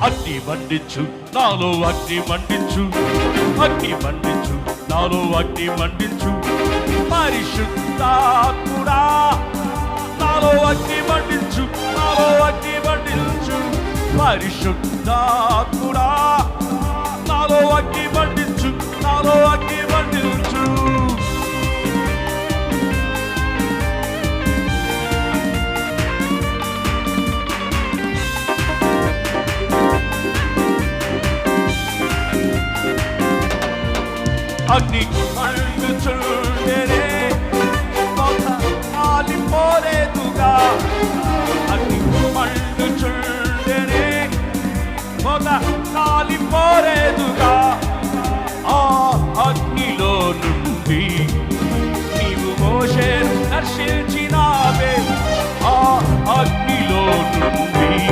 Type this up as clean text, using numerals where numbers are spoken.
అగ్ని మండించు నాలో అగ్ని మండించు, అగ్ని మండించు నాలో అగ్ని మండించు, పరిశుద్ధాత్ముడా నాలో అగ్ని మండించు, నాలో అగ్ని మండించు, పరిశుద్ధాత్ముడా నాలో అగ్ని మండించు, నాలో అగ్ని మండించు. అగ్ని